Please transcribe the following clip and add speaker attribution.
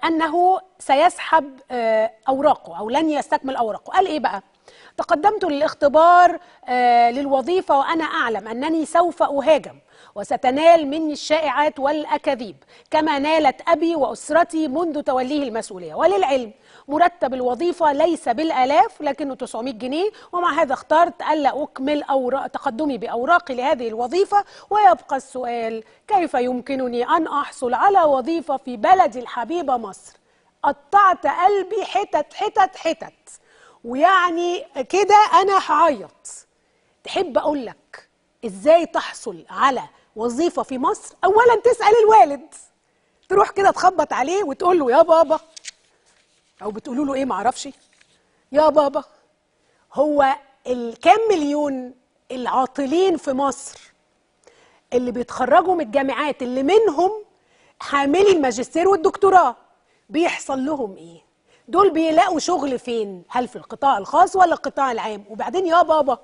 Speaker 1: أنه سيسحب أوراقه أو لن يستكمل أوراقه. قال إيه بقى؟ تقدمت للاختبار للوظيفة وأنا أعلم أنني سوف أهاجم وستنال مني الشائعات والأكاذيب كما نالت أبي وأسرتي منذ توليه المسؤولية. وللعلم مرتب الوظيفة ليس بالآلاف لكنه 900 جنيه، ومع هذا اخترت ألا أكمل تقدمي بأوراقي لهذه الوظيفة. ويبقى السؤال: كيف يمكنني أن أحصل على وظيفة في بلدي الحبيبة مصر؟ قطعت قلبي حتت حتت حتت، ويعني كده أنا هعيط. تحب أقول لك إزاي تحصل على وظيفة في مصر؟ أولا تسأل الوالد، تروح كده تخبط عليه وتقول له: يا بابا، أو بتقولوا له إيه معرفش، يا بابا، هو الكام مليون العاطلين في مصر اللي بيتخرجوا من الجامعات اللي منهم حاملي الماجستير والدكتوراه بيحصل لهم إيه؟ دول بيلاقوا شغل فين؟ هل في القطاع الخاص ولا القطاع العام؟ وبعدين يا بابا،